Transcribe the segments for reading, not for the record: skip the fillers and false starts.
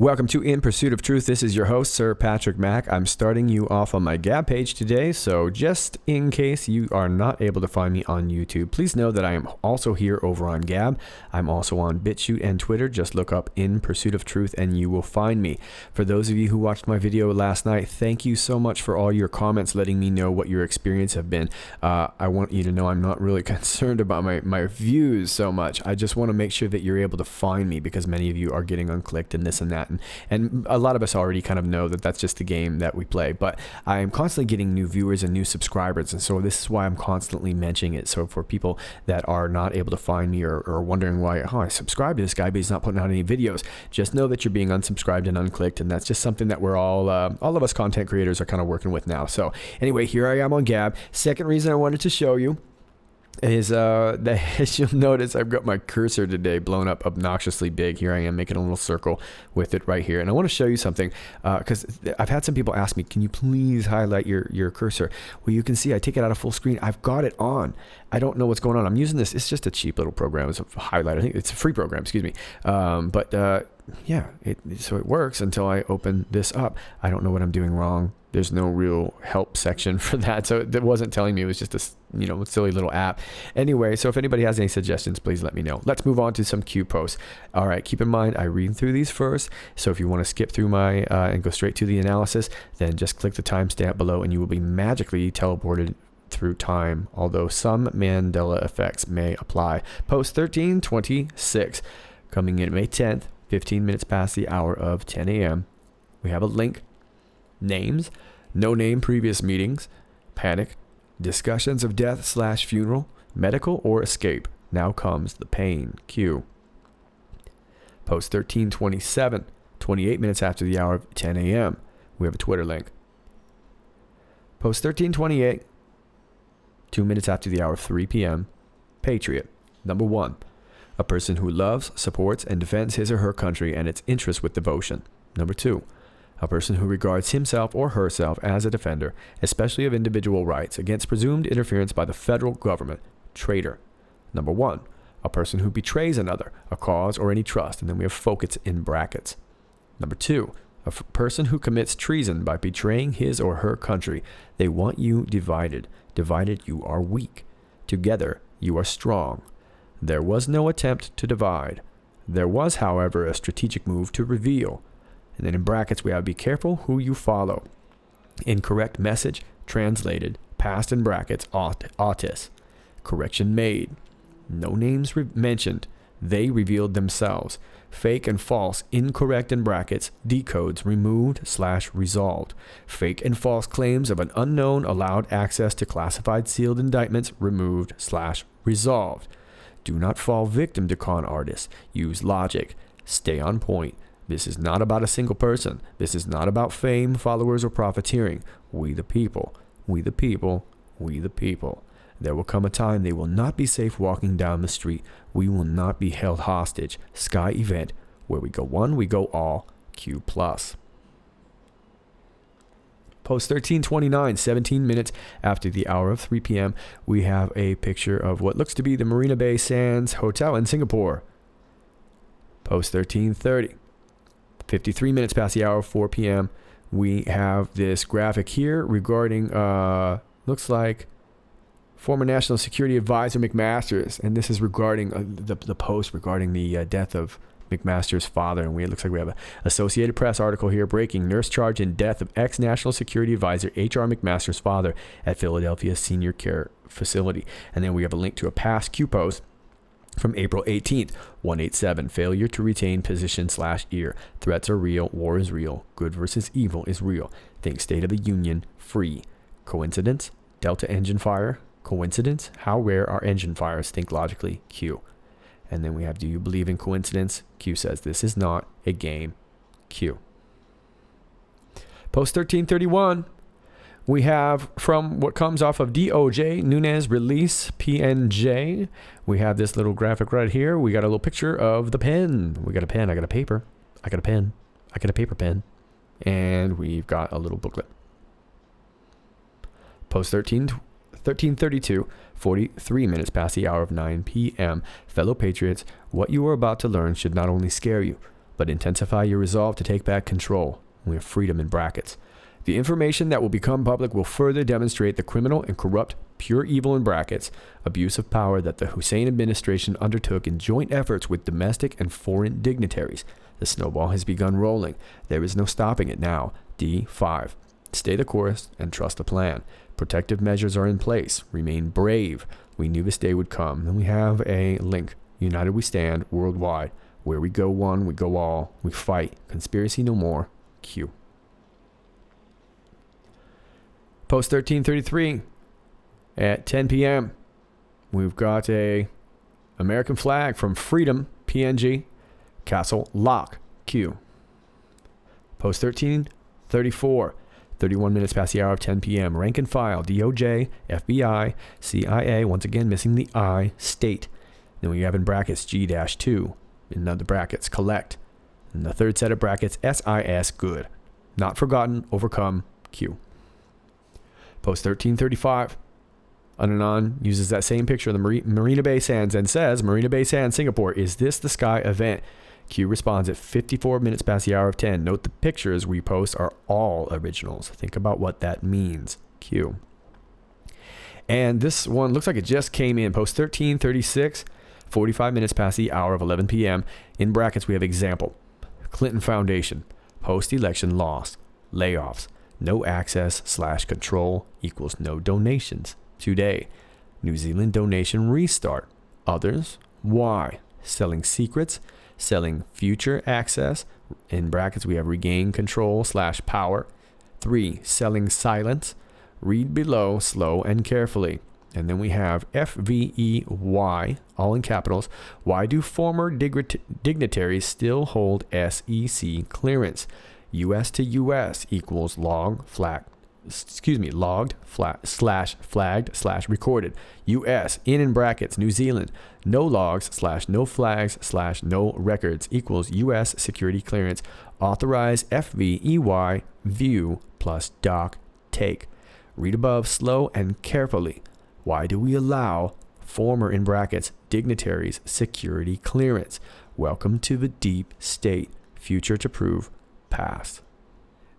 Welcome to In Pursuit of Truth. This is your host, Sir Patrick Mack. I'm starting you off on my Gab page today, so just in case you are not able to find me on YouTube, please know that I am also here over on Gab. I'm also on Bit Chute and Twitter. Just look up In Pursuit of Truth and you will find me. For those of you who watched my video last night, thank you so much for all your comments letting me know what your experience have been. I want you to know I'm not really concerned about my views so much. I just want to make sure that you're able to find me because many of you are getting unclicked and this and that. And a lot of us already kind of know that that's just the game that we play, but I am constantly getting new viewers and new subscribers, and so this is why I'm constantly mentioning it. So for people that are not able to find me or wondering why, I subscribe to this guy but he's not putting out any videos, just know that you're being unsubscribed and unclicked, and that's just something that we're all of us content creators are kind of working with now. So anyway, here I am on Gab. Second reason I wanted to show you is that as you'll notice, I've got my cursor today blown up obnoxiously big. Here I am making a little circle with it right here, and I want to show you something because I've had some people ask me, can you please highlight your cursor? Well, you can see I take it out of full screen. I've got it on. I don't know what's going on. I'm using this. It's just a cheap little program. It's a highlighter. I think it's a free program, excuse me. Yeah, so it works until I open this up. I don't know what I'm doing wrong. There's no real help section for that, so it wasn't telling me. It was just a silly little app. Anyway, so if anybody has any suggestions, please let me know. Let's move on to some Q posts. All right, keep in mind I read through these first, so if you want to skip through my and go straight to the analysis, then just click the timestamp below and you will be magically teleported through time, although some Mandela effects may apply. Post 1326, coming in May 10th, 15 minutes past the hour of 10 a.m. We have a link. Names, no name previous meetings, panic, discussions of death/funeral, medical or escape. Now comes the pain. Q. Post 1327, 28 minutes after the hour of 10 a.m. We have a Twitter link. Post 1328, 2 minutes after the hour of 3 p.m. Patriot. Number 1. A person who loves, supports, and defends his or her country and its interests with devotion. Number 2. A person who regards himself or herself as a defender, especially of individual rights, against presumed interference by the federal government. Traitor. Number 1. A person who betrays another, a cause, or any trust. And then we have focus in brackets. Number 2. A person who commits treason by betraying his or her country. They want you divided. Divided, you are weak. Together, you are strong. There was no attempt to divide. There was, however, a strategic move to reveal. And then in brackets, we have be careful who you follow. Incorrect message, translated, past in brackets, autis. Correction made. No names mentioned. They revealed themselves. Fake and false, incorrect in brackets, decodes removed/resolved. Fake and false claims of an unknown allowed access to classified sealed indictments removed/resolved. Do not fall victim to con artists. Use logic. Stay on point. This is not about a single person. This is not about fame, followers, or profiteering. We the people. We the people. We the people. There will come a time they will not be safe walking down the street. We will not be held hostage. Sky event. Where we go one, we go all. Q+. Post 1329, 17 minutes after the hour of 3 p.m., we have a picture of what looks to be the Marina Bay Sands Hotel in Singapore. Post 1330. 53 minutes past the hour of 4 p.m., we have this graphic here regarding, looks like, former National Security Advisor McMaster's, and this is regarding the post regarding the death of McMaster's father, and it looks like we have an Associated Press article here, breaking nurse charged in death of ex-National Security Advisor H.R. McMaster's father at Philadelphia Senior Care Facility. And then we have a link to a past Q post from April 18th, 187, failure to retain position/ear. Threats are real, war is real, good versus evil is real. Think State of the Union, free. Coincidence? Delta engine fire. Coincidence? How rare are engine fires? Think logically, Q. And then we have, do you believe in coincidence? Q says, this is not a game, Q. Post 1331. We have from what comes off of DOJ, Nunes release PNJ. We have this little graphic right here. We got a little picture of the pen. We got a pen. I got a paper. I got a pen. I got a paper pen. And we've got a little booklet. Post 1332, 43 minutes past the hour of 9 p.m. Fellow Patriots, what you are about to learn should not only scare you, but intensify your resolve to take back control. We have freedom in brackets. The information that will become public will further demonstrate the criminal and corrupt, pure evil in brackets, abuse of power that the Hussein administration undertook in joint efforts with domestic and foreign dignitaries. The snowball has begun rolling. There is no stopping it now. D5. Stay the course and trust the plan. Protective measures are in place. Remain brave. We knew this day would come. And we have a link. United we stand, worldwide. Where we go one, we go all. We fight. Conspiracy no more. Q. Post 1333 at 10 p.m. We've got a American flag from Freedom, PNG, Castle Lock, Q. Post 1334, 31 minutes past the hour of 10 p.m. Rank and file, DOJ, FBI, CIA, once again missing the I, state. Then we have in brackets G-2, in the brackets, collect. And the third set of brackets, SIS, good. Not forgotten, overcome, Q. Post 1335. Anon uses that same picture of the Marina Bay Sands and says, Marina Bay Sands, Singapore, is this the sky event? Q responds at 54 minutes past the hour of 10. Note the pictures we post are all originals. Think about what that means. Q. And this one looks like it just came in. Post 1336, 45 minutes past the hour of 11 p.m. In brackets, we have example. Clinton Foundation. Post-election loss. Layoffs. No access/control equals no donations. Today, New Zealand donation restart. Others, why? Selling secrets, selling future access. In brackets, we have regain control/power. 3, selling silence. Read below, slow and carefully. And then we have FVEY, all in capitals. Why do former dignitaries still hold SEC clearance? U.S. to U.S. equals logged, flagged, recorded. U.S. in brackets, New Zealand. No logs/no flags/no records equals U.S. security clearance. Authorize FVEY, view plus doc, take. Read above slow and carefully. Why do we allow former in brackets dignitaries security clearance? Welcome to the deep state. Future to prove past.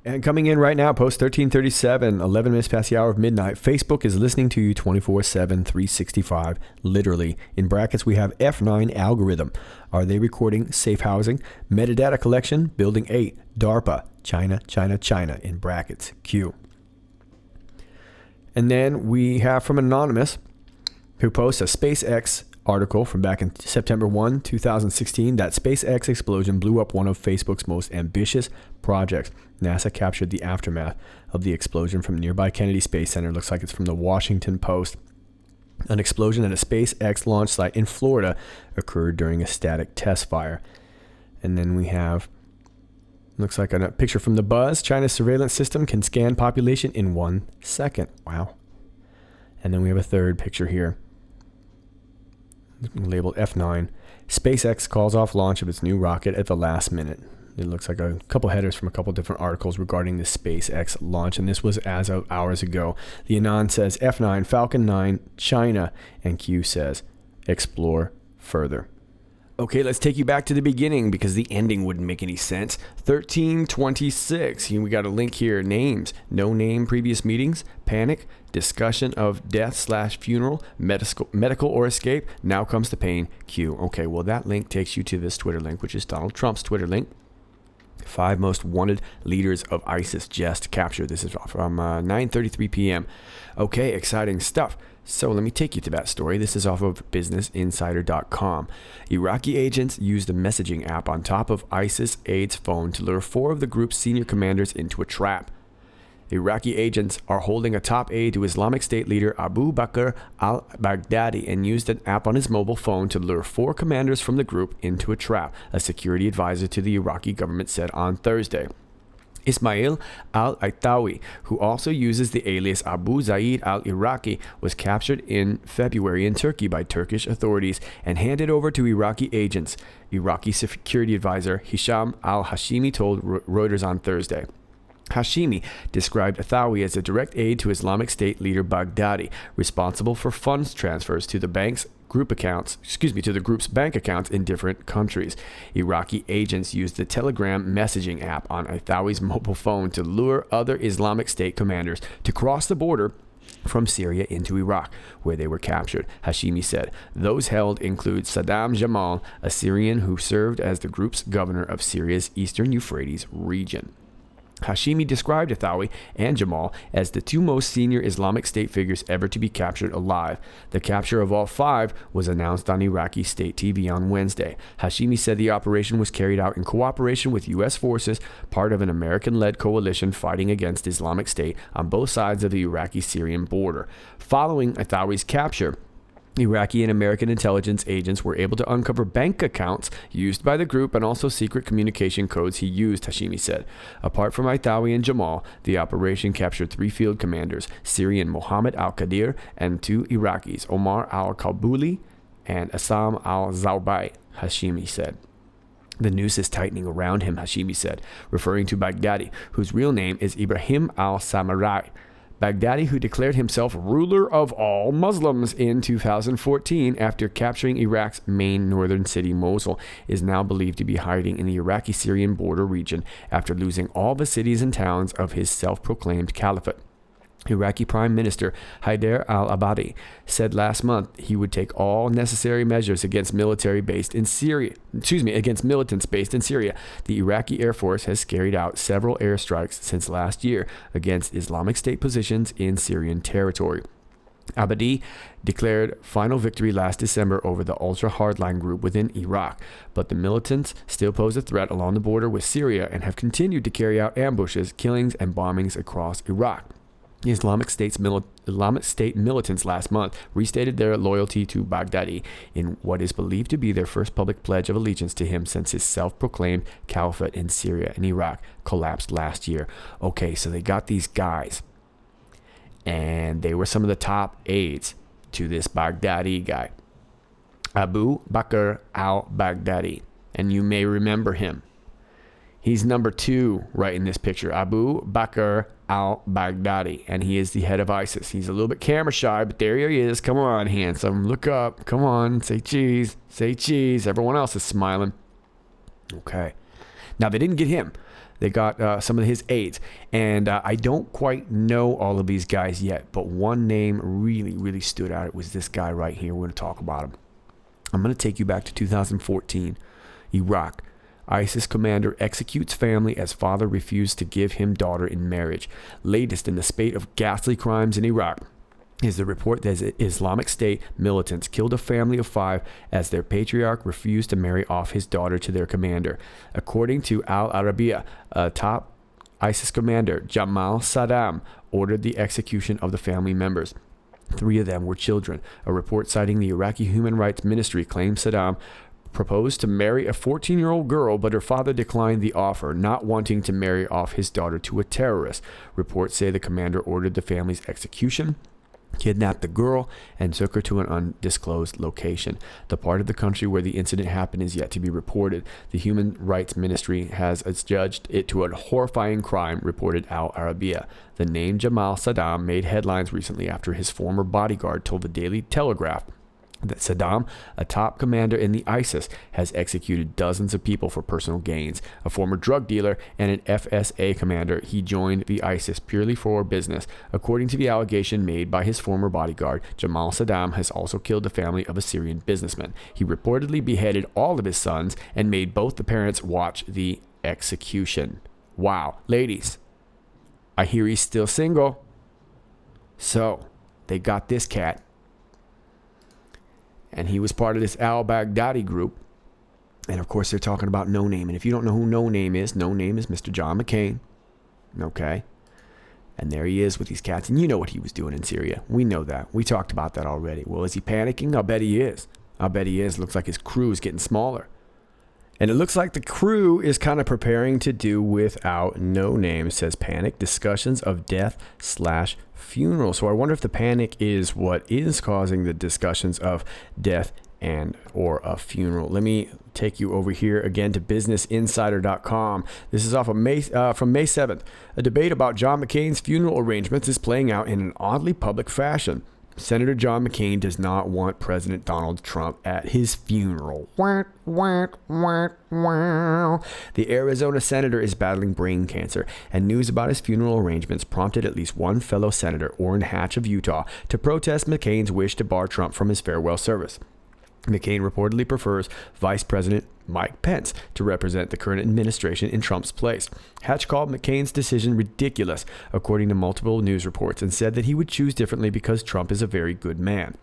And coming in right now, post 1337, 11 minutes past the hour of midnight. Facebook is listening to you 24/7, 365, literally. In brackets, we have F9 algorithm. Are they recording safe housing? Metadata collection, building 8, DARPA, China, in brackets, Q. And then we have from Anonymous, who posts a SpaceX article from back in September 1, 2016, that SpaceX explosion blew up one of Facebook's most ambitious projects. NASA captured the aftermath of the explosion from nearby Kennedy Space Center. Looks like it's from the Washington Post. An explosion at a SpaceX launch site in Florida occurred during a static test fire. And then we have, looks like a picture from the Buzz. China's surveillance system can scan population in 1 second. Wow. And then we have a third picture here, labeled F9. SpaceX calls off launch of its new rocket at the last minute. It looks like a couple headers from a couple different articles regarding the SpaceX launch, and this was as of hours ago. The Anon says F9, Falcon 9, China, and Q says explore further. Okay, let's take you back to the beginning because the ending wouldn't make any sense. 1326, we got a link here. Names, no name previous meetings, panic, discussion of death/funeral, medical or escape, now comes the pain, Q. Okay, well that link takes you to this Twitter link, which is Donald Trump's Twitter link. 5 most wanted leaders of ISIS just captured. This is from 9:33 p.m. Okay, exciting stuff. So let me take you to that story. This is off of businessinsider.com. Iraqi agents used a messaging app on top of ISIS aide's phone to lure 4 of the group's senior commanders into a trap. Iraqi agents are holding a top aide to Islamic State leader Abu Bakr al-Baghdadi and used an app on his mobile phone to lure 4 commanders from the group into a trap, a security advisor to the Iraqi government said on Thursday. Ismail al-Aitawi, who also uses the alias Abu Zaid al-Iraqi, was captured in February in Turkey by Turkish authorities and handed over to Iraqi agents, Iraqi security advisor Hisham al-Hashimi told Reuters on Thursday. Hashimi described Athawi as a direct aide to Islamic State leader Baghdadi, responsible for funds transfers to the group's bank accounts in different countries. Iraqi agents used the Telegram messaging app on Athawi's mobile phone to lure other Islamic State commanders to cross the border from Syria into Iraq, where they were captured. Hashimi said those held include Saddam Jamal, a Syrian who served as the group's governor of Syria's eastern Euphrates region. Hashimi described Athawi and Jamal as the two most senior Islamic State figures ever to be captured alive. The capture of all five was announced on Iraqi state TV on Wednesday. Hashimi said the operation was carried out in cooperation with U.S. forces, part of an American-led coalition fighting against Islamic State on both sides of the Iraqi-Syrian border. Following Athawi's capture, Iraqi and American intelligence agents were able to uncover bank accounts used by the group and also secret communication codes he used, Hashimi said. Apart from Athawi and Jamal, the operation captured 3 field commanders, Syrian Mohammed al-Qadir and 2 Iraqis, Omar al-Kabuli and Assam al-Zawbai, Hashimi said. The noose is tightening around him, Hashimi said, referring to Baghdadi, whose real name is Ibrahim al-Samarai. Baghdadi, who declared himself ruler of all Muslims in 2014 after capturing Iraq's main northern city, Mosul, is now believed to be hiding in the Iraqi-Syrian border region after losing all the cities and towns of his self-proclaimed caliphate. Iraqi Prime Minister Haider al-Abadi said last month he would take all necessary measures against militants based in Syria. The Iraqi Air Force has carried out several airstrikes since last year against Islamic State positions in Syrian territory. Abadi declared final victory last December over the ultra-hardline group within Iraq, but the militants still pose a threat along the border with Syria and have continued to carry out ambushes, killings, and bombings across Iraq. Islamic State militants last month restated their loyalty to Baghdadi in what is believed to be their first public pledge of allegiance to him since his self-proclaimed caliphate in Syria and Iraq collapsed last year. Okay, so they got these guys, and they were some of the top aides to this Baghdadi guy, Abu Bakr al-Baghdadi, and you may remember him. He's number 2 right in this picture, Abu Bakr al-Baghdadi, and he is the head of ISIS. He's a little bit camera shy, but there he is. Come on, handsome. Look up. Come on. Say cheese. Say cheese. Everyone else is smiling. Okay. Now, they didn't get him. They got some of his aides, and I don't quite know all of these guys yet, but one name really, really stood out. It was this guy right here. We're going to talk about him. I'm going to take you back to 2014, Iraq. ISIS commander executes family as father refused to give him daughter in marriage. Latest in the spate of ghastly crimes in Iraq is the report that Islamic State militants killed a family of 5 as their patriarch refused to marry off his daughter to their commander. According to Al Arabiya, a top ISIS commander, Jamal Saddam, ordered the execution of the family members. 3 of them were children. A report citing the Iraqi Human Rights Ministry claims Saddam proposed to marry a 14-year-old girl, but her father declined the offer, not wanting to marry off his daughter to a terrorist. Reports say the commander ordered the family's execution, kidnapped the girl, and took her to an undisclosed location. The part of the country where the incident happened is yet to be reported. The Human Rights Ministry has adjudged it to a horrifying crime, reported Al Arabiya. The name Jamal Saddam made headlines recently after his former bodyguard told the Daily Telegraph that Saddam, a top commander in the ISIS, has executed dozens of people for personal gains. A former drug dealer and an FSA commander, he joined the ISIS purely for business. According to the allegation made by his former bodyguard, Jamal Saddam has also killed the family of a Syrian businessman. He reportedly beheaded all of his sons and made both the parents watch the execution. Wow. Ladies, I hear he's still single. So, they got this cat. And he was part of this al-Baghdadi group. And of course, they're talking about No Name. And if you don't know who No Name is Mr. John McCain. Okay. And there he is with these cats. And you know what he was doing in Syria. We know that. We talked about that already. Well, is he panicking? I'll bet he is. Looks like his crew is getting smaller. And it looks like the crew is kind of preparing to do without No Name. It says panic, discussions of death/funeral. So I wonder if the panic is what is causing the discussions of death and or a funeral. Let me take you over here again to businessinsider.com. This is off of from May 7th. A debate about John McCain's funeral arrangements is playing out in an oddly public fashion. Senator John McCain does not want President Donald Trump at his funeral. The Arizona senator is battling brain cancer, and news about his funeral arrangements prompted at least one fellow senator, Orrin Hatch of Utah, to protest McCain's wish to bar Trump from his farewell service. McCain reportedly prefers Vice President Mike Pence to represent the current administration in Trump's place. Hatch called McCain's decision ridiculous, according to multiple news reports, and said that he would choose differently because Trump is a very good man.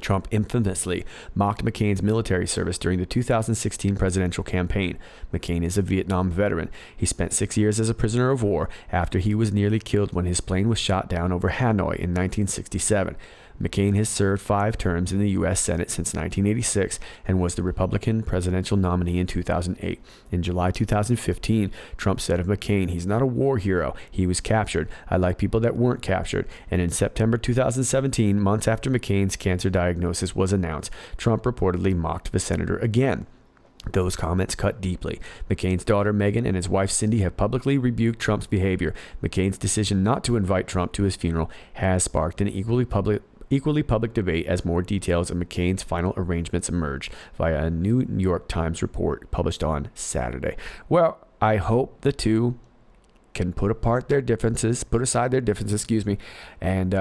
Trump infamously mocked McCain's military service during the 2016 presidential campaign. McCain is a Vietnam veteran. He spent 6 years as a prisoner of war after he was nearly killed when his plane was shot down over Hanoi in 1967. McCain has served 5 terms in the U.S. Senate since 1986 and was the Republican presidential nominee in 2008. In July 2015, Trump said of McCain, "He's not a war hero. He was captured. I like people that weren't captured." And in September 2017, months after McCain's cancer diagnosis was announced, Trump reportedly mocked the senator again. Those comments cut deeply. McCain's daughter Megan and his wife Cindy have publicly rebuked Trump's behavior. McCain's decision not to invite Trump to his funeral has sparked an equally public debate as more details of McCain's final arrangements emerged via a New York Times report published on Saturday. Well, I hope the two can put aside their differences, and,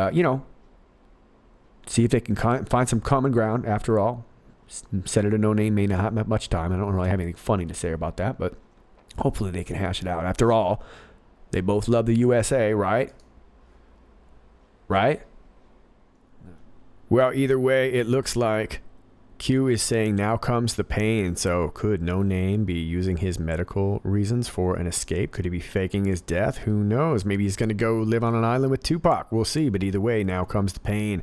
see if they can find some common ground. After all, Senator No Name may not have much time. I don't really have anything funny to say about that, but hopefully they can hash it out. After all, they both love the USA, right? Right? Well, either way, it looks like Q is saying now comes the pain. So could No Name be using his medical reasons for an escape? Could he be faking his death? Who knows? Maybe he's going to go live on an island with Tupac. We'll see. But either way, now comes the pain.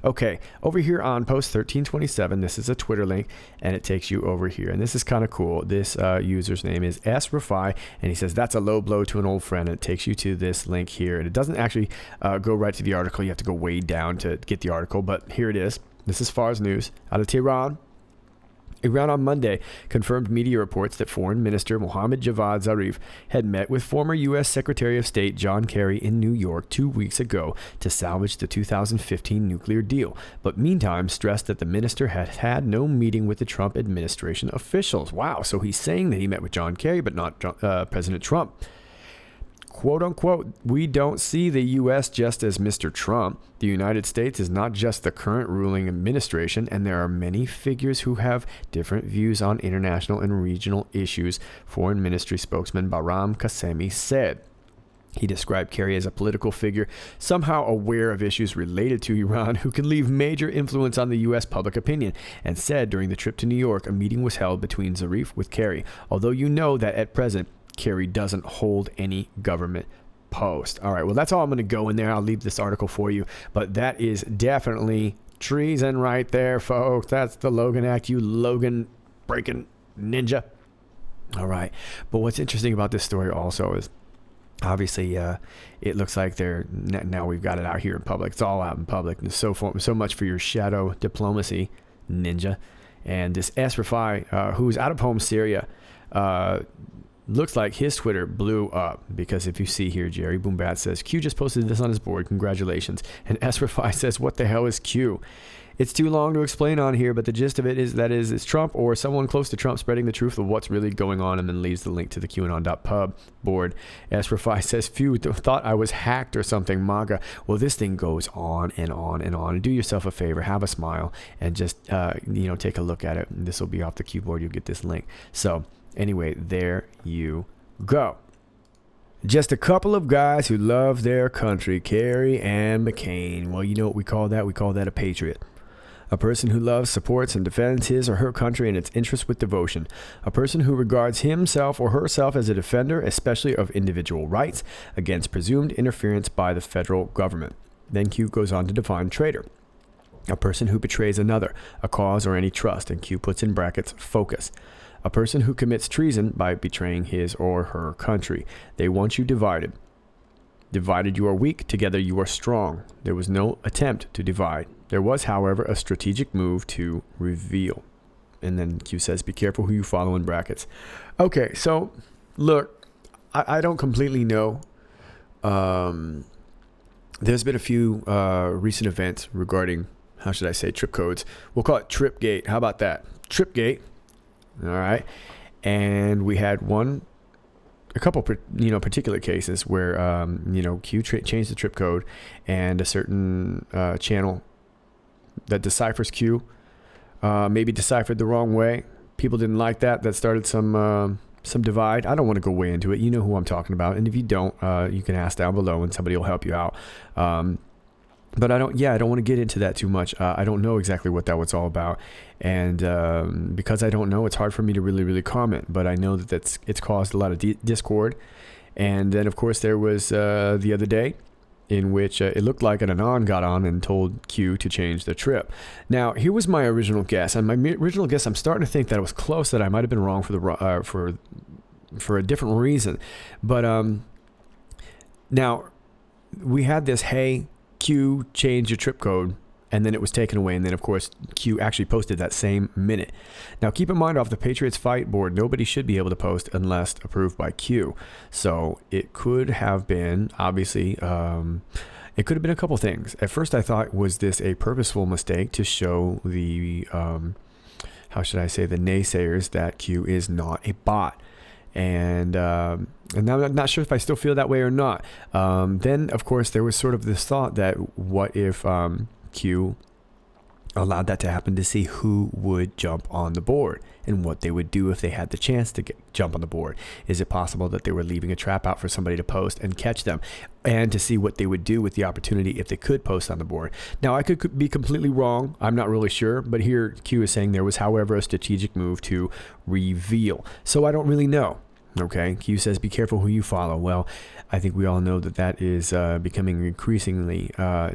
Okay, over here on post 1327, this is a Twitter link, and it takes you over here. And this is kind of cool. This user's name is sRafai, and he says, "That's a low blow to an old friend." And it takes you to this link here. And it doesn't actually go right to the article. You have to go way down to get the article. But here it is. This is Fars News out of Tehran. Iran on Monday confirmed media reports that Foreign Minister Mohammad Javad Zarif had met with former U.S. Secretary of State John Kerry in New York 2 weeks ago to salvage the 2015 nuclear deal, but meantime stressed that the minister had had no meeting with the Trump administration officials. Wow, so he's saying that he met with John Kerry, but not President Trump. "Quote unquote, we don't see the U.S. just as Mr. Trump. The United States is not just the current ruling administration, and there are many figures who have different views on international and regional issues," Foreign Ministry spokesman Bahram Qasemi said. He described Kerry as a political figure somehow aware of issues related to Iran who can leave major influence on the U.S. public opinion, and said during the trip to New York a meeting was held between Zarif with Kerry, although you know that at present Kerry doesn't hold any government post. All right, well, that's all I'm going to go in there. I'll leave this article for you, but that is definitely treason right there, folks. That's the Logan Act, you Logan breaking ninja. All right, but what's interesting about this story also is obviously it looks like now we've got it out here in public. It's all out in public. And so much for your shadow diplomacy, ninja. And this sRafai, who's out of home Syria, looks like his Twitter blew up, because if you see here, Jerry Boombat says, "Q just posted this on his board. Congratulations." And sRafai says, "What the hell is Q?" It's too long to explain on here, but the gist of it is that it's Trump or someone close to Trump spreading the truth of what's really going on, and then leaves the link to the QAnon.pub board. sRafai says, "Phew, thought I was hacked or something, MAGA." Well, this thing goes on and on and on. Do yourself a favor, have a smile, and just take a look at it. This will be off the Q board. You'll get this link. So anyway, there you go. Just a couple of guys who love their country, Kerry and McCain. Well, you know what we call that? We call that a patriot. A person who loves, supports, and defends his or her country and its interests with devotion. A person who regards himself or herself as a defender, especially of individual rights, against presumed interference by the federal government. Then Q goes on to define traitor. A person who betrays another, a cause, or any trust, and Q puts in brackets, focus. A person who commits treason by betraying his or her country. They want you divided. Divided you are weak, together you are strong. There was no attempt to divide. There was, however, a strategic move to reveal. And then Q says, be careful who you follow in brackets. Okay, so look, I don't completely know. There's been a few recent events regarding, how should I say, trip codes. We'll call it Tripgate. How about that? Tripgate. All right. And we had a couple, particular cases where, Q changed the trip code, and a certain channel that deciphers Q maybe deciphered the wrong way. People didn't like that. That started some divide. I don't want to go way into it. You know who I'm talking about. And if you don't, you can ask down below and somebody will help you out. But I don't want to get into that too much. I don't know exactly what that was all about. And because I don't know, it's hard for me to really comment. But I know that it's caused a lot of discord. And then, of course, there was the other day in which it looked like an Anon got on and told Q to change the trip. Now, here was my original guess. And my original guess, I'm starting to think that it was close, that I might have been wrong for a different reason. But now, we had this, hey, Q changed your trip code, and then it was taken away. And then, of course, Q actually posted that same minute. Now, keep in mind, off the Patriots fight board, nobody should be able to post unless approved by Q. So it could have been, obviously, it could have been a couple things. At first, I thought, was this a purposeful mistake to show the, how should I say, the naysayers that Q is not a bot? And now I'm not sure if I still feel that way or not. Then, of course, there was sort of this thought that what if Q allowed that to happen, to see who would jump on the board and what they would do if they had the chance to jump on the board. Is it possible that they were leaving a trap out for somebody to post and catch them, and to see what they would do with the opportunity if they could post on the board? Now, I could be completely wrong. I'm not really sure, but here Q is saying there was, however, a strategic move to reveal. So I don't really know. Okay, Q says, be careful who you follow. Well, I think we all know that is becoming increasingly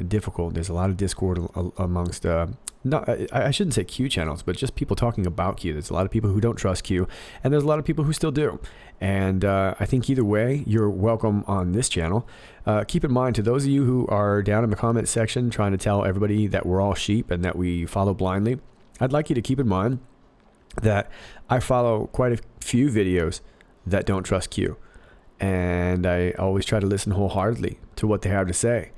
difficult. There's a lot of discord amongst, I shouldn't say Q channels, but just people talking about Q. There's a lot of people who don't trust Q, and there's a lot of people who still do. And I think either way, you're welcome on this channel. Keep in mind, to those of you who are down in the comment section trying to tell everybody that we're all sheep and that we follow blindly, I'd like you to keep in mind that I follow quite a few videos that don't trust Q, and I always try to listen wholeheartedly to what they have to say.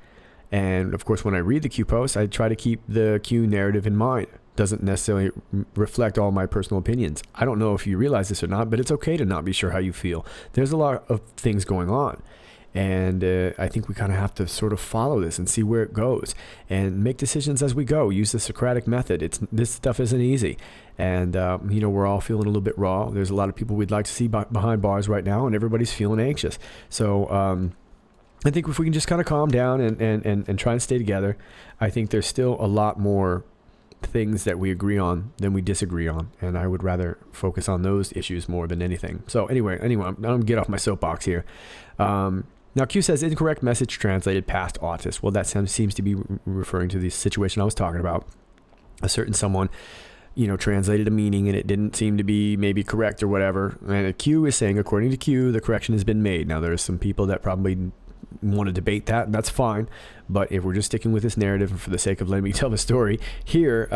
And of course, when I read the Q posts, I try to keep the Q narrative in mind. Doesn't necessarily reflect all my personal opinions. I don't know if you realize this or not, but it's okay to not be sure how you feel. There's a lot of things going on, and I think we kind of have to sort of follow this and see where it goes and make decisions as we go. Use the Socratic method. This stuff isn't easy. And, we're all feeling a little bit raw. There's a lot of people we'd like to see behind bars right now, and everybody's feeling anxious. So I think if we can just kind of calm down and try and stay together, I think there's still a lot more things that we agree on than we disagree on. And I would rather focus on those issues more than anything. So anyway, I'm going to get off my soapbox here. Now, Q says, incorrect message translated past autist. Well, that seems to be referring to the situation I was talking about. A certain someone, translated a meaning and it didn't seem to be maybe correct or whatever. And Q is saying, according to Q, the correction has been made. Now, there's some people that probably want to debate that, and that's fine. But if we're just sticking with this narrative and for the sake of letting me tell the story, here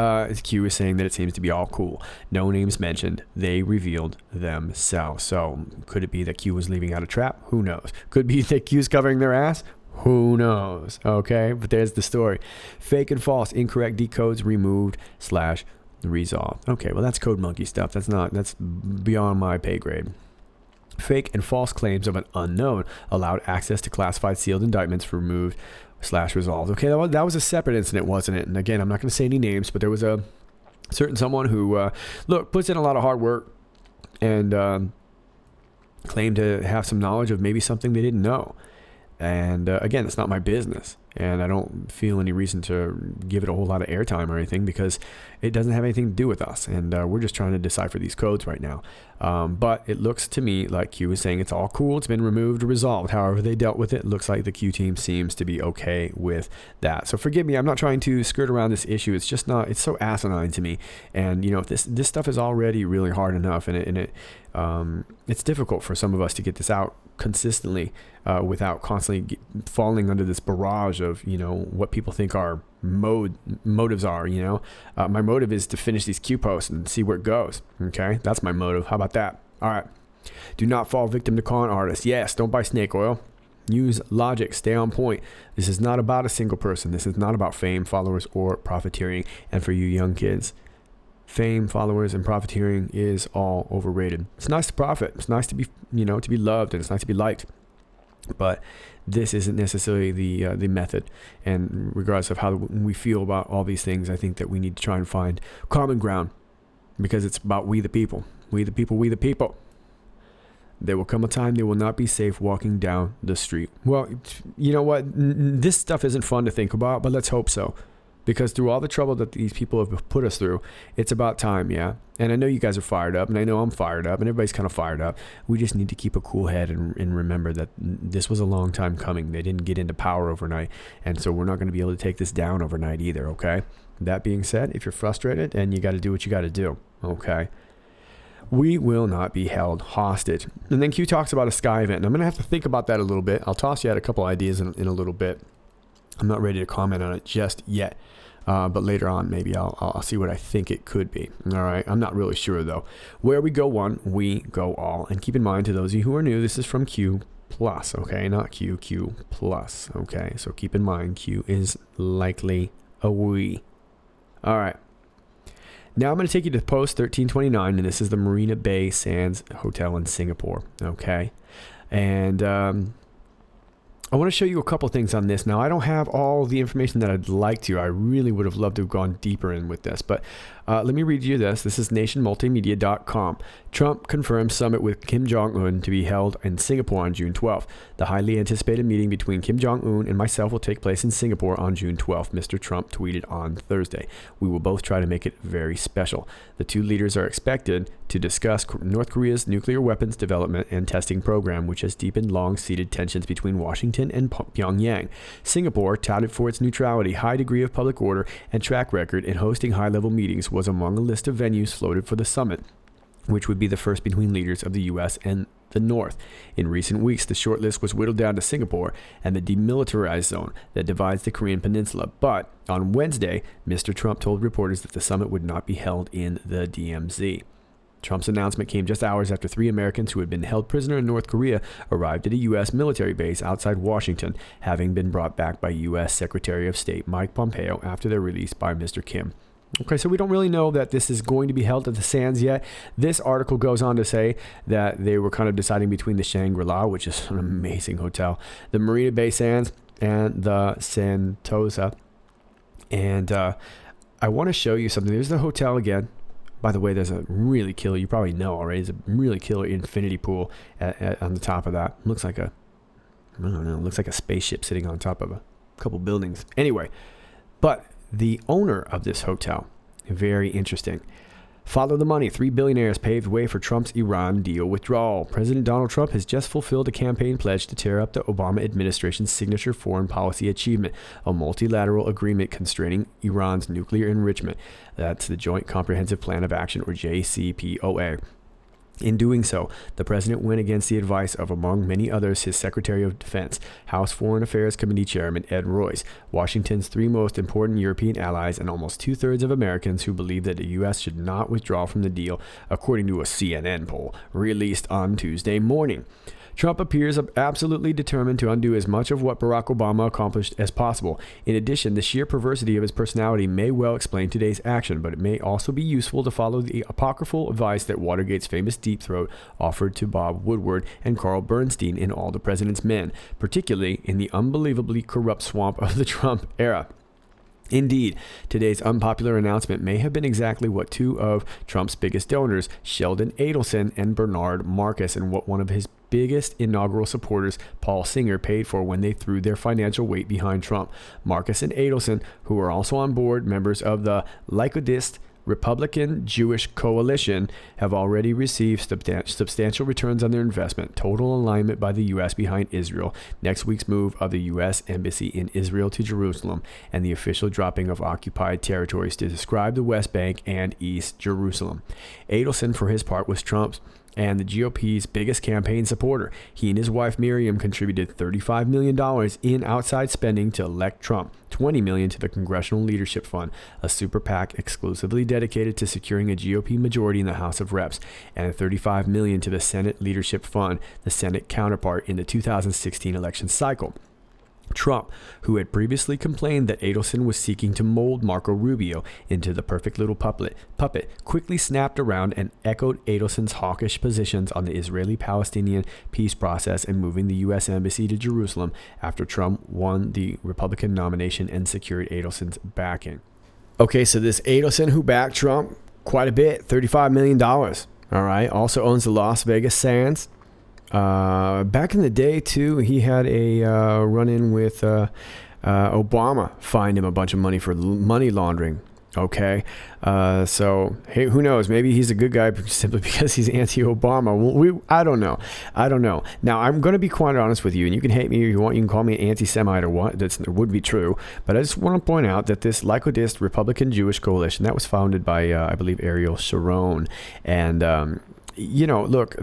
Q is saying that it seems to be all cool. No names mentioned. They revealed themselves. So could it be that Q was leaving out a trap? Who knows? Could be that Q's covering their ass? Who knows? Okay, but there's the story. Fake and false, incorrect decodes removed / resolved. Okay, well, that's code monkey stuff. That's beyond my pay grade. Fake and false claims of an unknown allowed access to classified sealed indictments removed / resolved. Okay, that was a separate incident, wasn't it? And again, I'm not going to say any names, but there was a certain someone who, puts in a lot of hard work and claimed to have some knowledge of maybe something they didn't know. And again, it's not my business, and I don't feel any reason to give it a whole lot of airtime or anything, because it doesn't have anything to do with us, and we're just trying to decipher these codes right now. But it looks to me like Q is saying it's all cool, it's been removed or resolved. However they dealt with it, looks like the Q team seems to be okay with that. So forgive me, I'm not trying to skirt around this issue. It's just not, it's so asinine to me. And if this stuff is already really hard enough, and it's difficult for some of us to get this out consistently without constantly falling under this barrage of, what people think our motives are. My motive is to finish these Q posts and see where it goes. Okay, that's my motive. How about that? All right. Do not fall victim to con artists. Yes, don't buy snake oil. Use logic. Stay on point. This is not about a single person. This is not about fame, followers, or profiteering. And for you young kids, fame, followers, and profiteering is all overrated. It's nice to profit. It's nice to be, to be loved, and it's nice to be liked. But this isn't necessarily the method. And regardless of how we feel about all these things, I think that we need to try and find common ground, because it's about we the people. We the people, we the people. There will come a time they will not be safe walking down the street. Well, you know what? This stuff isn't fun to think about, but let's hope so. Because through all the trouble that these people have put us through, it's about time, yeah? And I know you guys are fired up, and I know I'm fired up, and everybody's kind of fired up. We just need to keep a cool head and remember that this was a long time coming. They didn't get into power overnight, and so we're not going to be able to take this down overnight either, okay? That being said, if you're frustrated, and you got to do what you got to do, okay? We will not be held hostage. And then Q talks about a sky event. And I'm going to have to think about that a little bit. I'll toss you out a couple ideas in a little bit. I'm not ready to comment on it just yet. But later on, maybe I'll see what I think it could be. All right. I'm not really sure, though. Where we go one, we go all. And keep in mind, to those of you who are new, this is from Q plus. Okay. Not Q, Q plus. Okay. So keep in mind, Q is likely a we. All right. Now I'm going to take you to post 1329, and this is the Marina Bay Sands Hotel in Singapore, okay? And I want to show you a couple things on this. Now, I don't have all the information that I'd like to. I really would have loved to have gone deeper in with this, but let me read you this. This is nationmultimedia.com. Trump confirms summit with Kim Jong-un to be held in Singapore on June 12th. The highly anticipated meeting between Kim Jong-un and myself will take place in Singapore on June 12th, Mr. Trump tweeted on Thursday. We will both try to make it very special. The two leaders are expected to discuss North Korea's nuclear weapons development and testing program, which has deepened long-seated tensions between Washington and Pyongyang. Singapore, touted for its neutrality, high degree of public order, and track record in hosting high-level meetings, was among a list of venues floated for the summit, which would be the first between leaders of the U.S. and the North. In recent weeks, the short list was whittled down to Singapore and the demilitarized zone that divides the Korean peninsula. But on Wednesday, Mr. Trump told reporters that the summit would not be held in the DMZ. Trump's announcement came just hours after 3 Americans who had been held prisoner in North Korea arrived at a U.S. military base outside Washington, having been brought back by U.S. Secretary of State Mike Pompeo after their release by Mr. Kim. Okay, so we don't really know that this is going to be held at the Sands yet. This article goes on to say that they were kind of deciding between the Shangri-La, which is an amazing hotel, the Marina Bay Sands, and the Sentosa. And I want to show you something. There's the hotel again. By the way, there's a really killer, you probably know already, there's a really killer infinity pool on the top of that. Looks like I don't know, looks like a spaceship sitting on top of a couple buildings. Anyway, but the owner of this hotel, very interesting. Follow the money. 3 billionaires paved way for Trump's Iran deal withdrawal. President Donald Trump has just fulfilled a campaign pledge to tear up the Obama administration's signature foreign policy achievement, a multilateral agreement constraining Iran's nuclear enrichment. That's the Joint Comprehensive Plan of Action, or JCPOA. In doing so, the president went against the advice of, among many others, his Secretary of Defense, House Foreign Affairs Committee Chairman Ed Royce, Washington's 3 most important European allies, and almost 2/3 of Americans who believe that the U.S. should not withdraw from the deal, according to a CNN poll released on Tuesday morning. Trump appears absolutely determined to undo as much of what Barack Obama accomplished as possible. In addition, the sheer perversity of his personality may well explain today's action, but it may also be useful to follow the apocryphal advice that Watergate's famous deep throat offered to Bob Woodward and Carl Bernstein in All the President's Men, particularly in the unbelievably corrupt swamp of the Trump era. Indeed, today's unpopular announcement may have been exactly what 2 of Trump's biggest donors, Sheldon Adelson and Bernard Marcus, and what one of his biggest inaugural supporters, Paul Singer, paid for when they threw their financial weight behind Trump. Marcus and Adelson, who are also on board members of the Likud Republican Jewish Coalition, have already received substantial returns on their investment. Total alignment by the U.S. behind Israel, next week's move of the U.S. Embassy in Israel to Jerusalem, and the official dropping of occupied territories to describe the West Bank and East Jerusalem. Adelson, for his part, was Trump's and the GOP's biggest campaign supporter. He and his wife Miriam contributed $35 million in outside spending to elect Trump, $20 million to the Congressional Leadership Fund, a super PAC exclusively dedicated to securing a GOP majority in the House of Reps, and $35 million to the Senate Leadership Fund, the Senate counterpart in the 2016 election cycle. Trump, who had previously complained that Adelson was seeking to mold Marco Rubio into the perfect little puppet, quickly snapped around and echoed Adelson's hawkish positions on the Israeli-Palestinian peace process and moving the U.S. Embassy to Jerusalem after Trump won the Republican nomination and secured Adelson's backing. Okay, so this Adelson, who backed Trump quite a bit, $35 million, all right, also owns the Las Vegas Sands. Back in the day, too, he had a run-in with Obama, fined him a bunch of money for money laundering. Okay, so hey, who knows? Maybe he's a good guy simply because he's anti-Obama. I don't know. Now, I'm going to be quite honest with you, and you can hate me if you want. You can call me an anti-Semite or what. It would be true. But I just want to point out that this Lycodist Republican Jewish coalition that was founded by, I believe, Ariel Sharon, and look,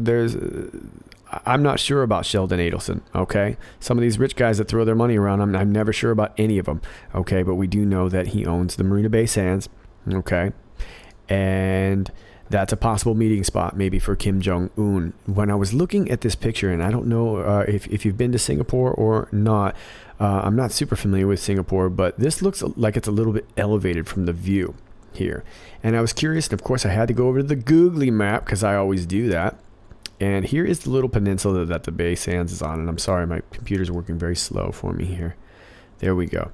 I'm not sure about Sheldon Adelson, okay? Some of these rich guys that throw their money around, I'm never sure about any of them, okay? But we do know that he owns the Marina Bay Sands, okay? And that's a possible meeting spot maybe for Kim Jong-un. When I was looking at this picture, and I don't know if you've been to Singapore or not, I'm not super familiar with Singapore, but this looks like it's a little bit elevated from the view here. And I was curious, and of course I had to go over to the Googly map because I always do that. And here is the little peninsula that the Bay Sands is on. And I'm sorry, my computer's working very slow for me here. There we go.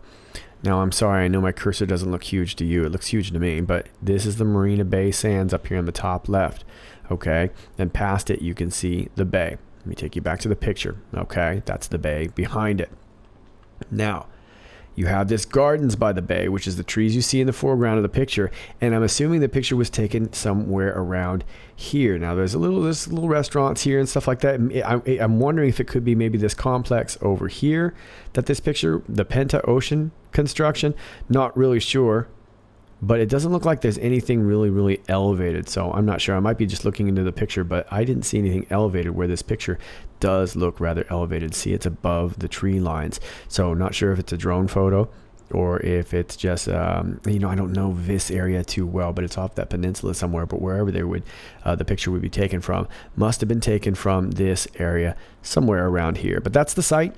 Now, I'm sorry, I know my cursor doesn't look huge to you. It looks huge to me. But this is the Marina Bay Sands up here on the top left. Okay. Then past it, you can see the bay. Let me take you back to the picture. Okay. That's the bay behind it. Now, you have this gardens by the bay, which is the trees you see in the foreground of the picture. And I'm assuming the picture was taken somewhere around here. Now, there's little restaurants here and stuff like that. I'm wondering if it could be maybe this complex over here that this picture, the Penta Ocean construction, not really sure. But it doesn't look like there's anything really, really elevated. So I'm not sure. I might be just looking into the picture, but I didn't see anything elevated where this picture does look rather elevated. See, it's above the tree lines. So not sure if it's a drone photo or if it's just, I don't know this area too well, but it's off that peninsula somewhere. But wherever the picture would be taken from must have been taken from this area somewhere around here. But that's the site.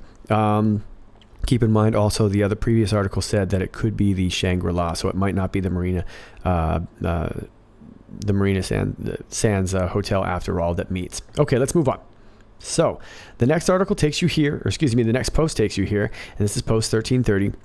Keep in mind also the other previous article said that it could be the Shangri-La, so it might not be the Marina Sands hotel after all that meets. Okay, let's move on. So the next article takes you here, the next post takes you here, and this is post 1330.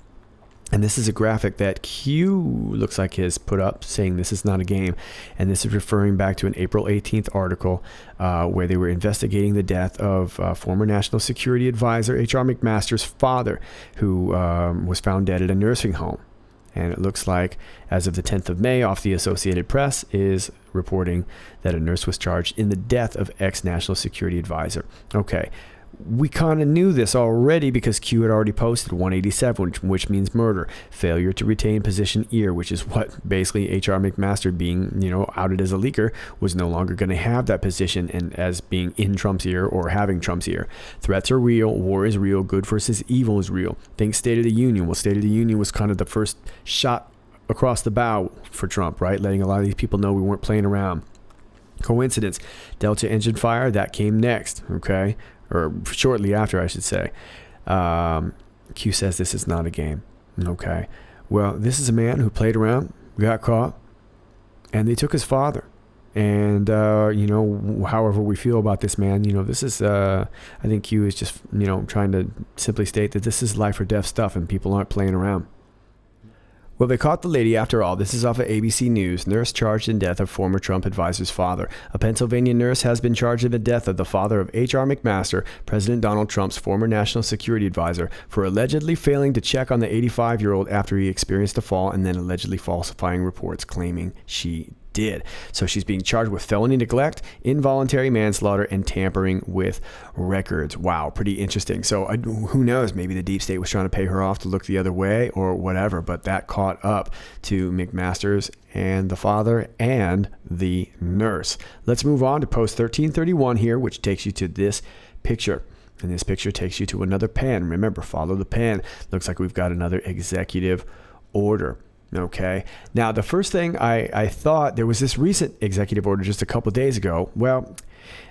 And this is a graphic that Q looks like has put up saying this is not a game. And this is referring back to an April 18th article where they were investigating the death of former National Security Advisor H.R. McMaster's father, who was found dead at a nursing home. And it looks like as of the 10th of May, off the Associated Press is reporting that a nurse was charged in the death of ex-National Security Advisor. Okay. We kind of knew this already because Q had already posted 187, which means murder, failure to retain position ear, which is what basically H.R. McMaster being, outed as a leaker was no longer going to have that position and as being in Trump's ear or having Trump's ear. Threats are real. War is real. Good versus evil is real. Think State of the Union. Well, State of the Union was kind of the first shot across the bow for Trump, right? Letting a lot of these people know we weren't playing around. Coincidence. Delta engine fire, that came next, okay? Or shortly after, I should say. Q says this is not a game. Okay. Well, this is a man who played around, got caught, and they took his father. And, however we feel about this man, this is, I think Q is just, trying to simply state that this is life or death stuff and people aren't playing around. Well, they caught the lady after all. This is off of ABC News. Nurse charged in death of former Trump advisor's father. A Pennsylvania nurse has been charged in the death of the father of H.R. McMaster, President Donald Trump's former national security advisor, for allegedly failing to check on the 85-year-old after he experienced a fall and then allegedly falsifying reports claiming she did. So she's being charged with felony neglect, involuntary manslaughter, and tampering with records. Wow, pretty interesting. So who knows? Maybe the deep state was trying to pay her off to look the other way or whatever, but that caught up to McMaster's and the father and the nurse. Let's move on to post 1331 here, which takes you to this picture. And this picture takes you to another pen. Remember, follow the pen. Looks like we've got another executive order. Okay. Now, the first thing I thought, there was this recent executive order just a couple of days ago. Well,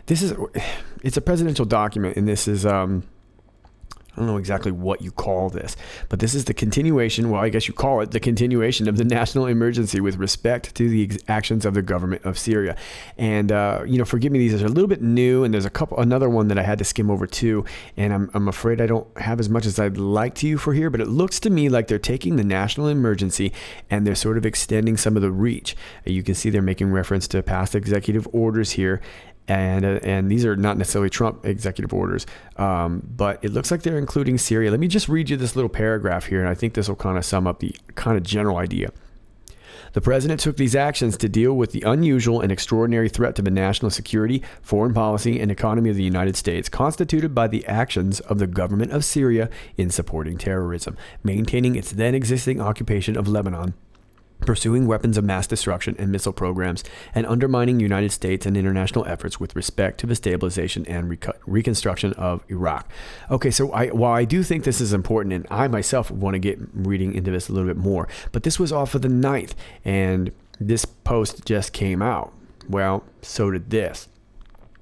it's a presidential document, and this is, I don't know exactly what you call this, but this is the continuation. Well, I guess you call it the continuation of the national emergency with respect to the actions of the government of Syria. And, forgive me, these are a little bit new, and there's another one that I had to skim over too. And I'm afraid I don't have as much as I'd like to for here, but it looks to me like they're taking the national emergency and they're sort of extending some of the reach. You can see they're making reference to past executive orders here. And these are not necessarily Trump executive orders, but it looks like they're including Syria. Let me just read you this little paragraph here, and I think this will kind of sum up the kind of general idea. The president took these actions to deal with the unusual and extraordinary threat to the national security, foreign policy, and economy of the United States, constituted by the actions of the government of Syria in supporting terrorism, maintaining its then existing occupation of Lebanon, pursuing weapons of mass destruction and missile programs, and undermining United States and international efforts with respect to the stabilization and reconstruction of Iraq. Okay, so while I do think this is important, and I myself want to get reading into this a little bit more, but this was off of the 9th, and this post just came out. Well, so did this.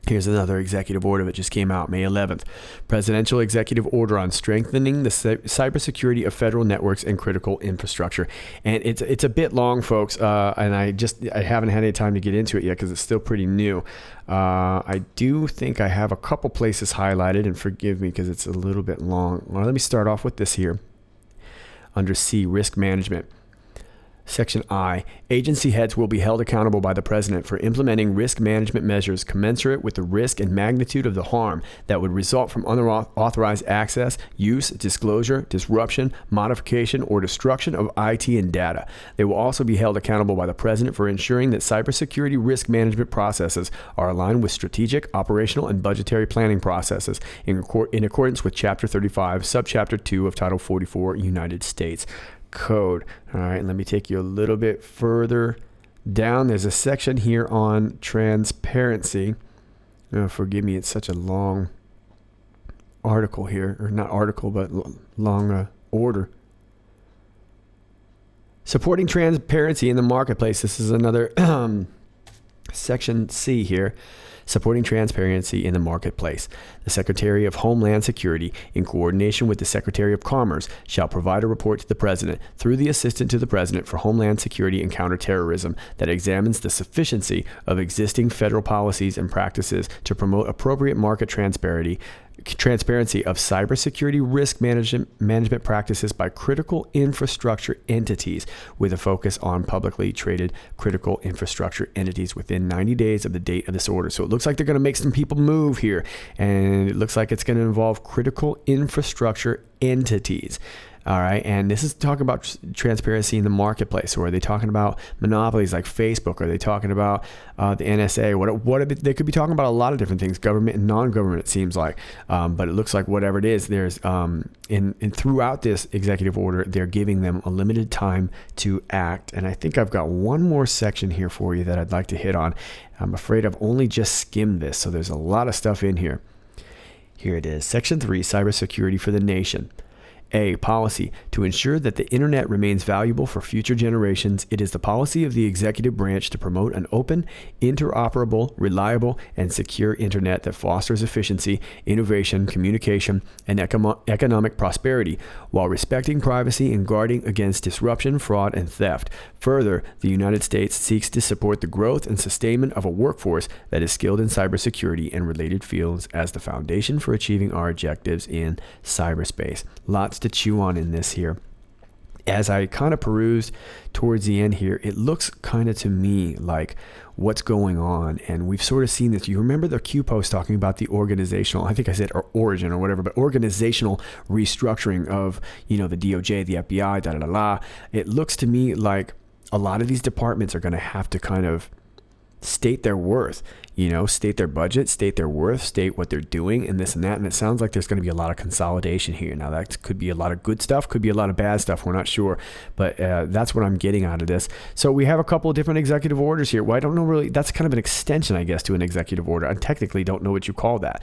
Here's another executive order that just came out May 11th. Presidential executive order on strengthening the cybersecurity of federal networks and critical infrastructure. And it's a bit long, folks, and I haven't had any time to get into it yet because it's still pretty new. I do think I have a couple places highlighted, and forgive me because it's a little bit long. Well, let me start off with this here. Under C, risk management. Section I, agency heads will be held accountable by the president for implementing risk management measures commensurate with the risk and magnitude of the harm that would result from unauthorized access, use, disclosure, disruption, modification, or destruction of IT and data. They will also be held accountable by the president for ensuring that cybersecurity risk management processes are aligned with strategic, operational, and budgetary planning processes in accordance with Chapter 35, Subchapter 2 of Title 44, United States Code. All right, let me take you a little bit further down. There's a section here on transparency. Forgive me, it's such a long article here, or not article, but long order. Supporting transparency in the marketplace. This is another section C here. Supporting transparency in the marketplace. The Secretary of Homeland Security, in coordination with the Secretary of Commerce, shall provide a report to the President through the Assistant to the President for Homeland Security and Counterterrorism that examines the sufficiency of existing federal policies and practices to promote appropriate market transparency of cybersecurity risk management practices by critical infrastructure entities, with a focus on publicly traded critical infrastructure entities within 90 days of the date of this order. So it looks like they're going to make some people move here, and it looks like it's going to involve critical infrastructure entities. All right, and this is talking about transparency in the marketplace. Or are they talking about monopolies like Facebook? Are they talking about the NSA? What they could be talking about a lot of different things, government and non-government, it seems like. But it looks like whatever it is, there's in throughout this executive order, they're giving them a limited time to act. And I think I've got one more section here for you that I'd like to hit on. I'm afraid I've only just skimmed this, so there's a lot of stuff in here. Here it is, Section 3, Cybersecurity for the Nation. A, policy. To ensure that the internet remains valuable for future generations, it is the policy of the executive branch to promote an open, interoperable, reliable, and secure internet that fosters efficiency, innovation, communication, and economic prosperity, while respecting privacy and guarding against disruption, fraud, and theft. Further, the United States seeks to support the growth and sustainment of a workforce that is skilled in cybersecurity and related fields as the foundation for achieving our objectives in cyberspace. Lots to chew on in this here. As I kind of perused towards the end here, it looks kind of to me like what's going on, and we've sort of seen this. You remember the Q post talking about the organizational, I think I said origin or whatever, but organizational restructuring of, the DOJ, the FBI, It looks to me like a lot of these departments are going to have to kind of state their worth, state their budget, state their worth, state what they're doing, and this and that. And it sounds like there's going to be a lot of consolidation here. Now, that could be a lot of good stuff, could be a lot of bad stuff. We're not sure, but that's what I'm getting out of this. So we have a couple of different executive orders here. Well, I don't know really. That's kind of an extension, I guess, to an executive order. I technically don't know what you call that.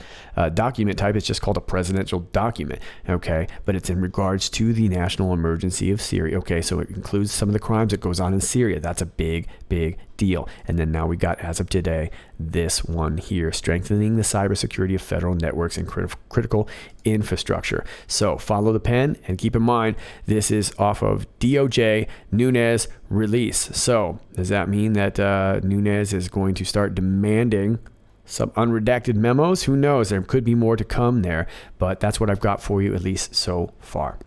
Document type is just called a presidential document, okay? But it's in regards to the national emergency of Syria, okay? So it includes some of the crimes that goes on in Syria. That's a big, big deal. And then now we got, as of today, this one here, strengthening the cybersecurity of federal networks and critical infrastructure. So follow the pen and keep in mind, this is off of DOJ Nunes release. So does that mean that Nunes is going to start demanding some unredacted memos? Who knows? There could be more to come there, but that's what I've got for you, at least so far.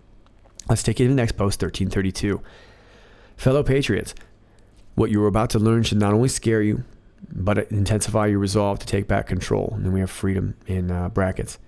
Let's take you to the next post, 1332. Fellow Patriots, what you are about to learn should not only scare you, but intensify your resolve to take back control. And then we have freedom in brackets.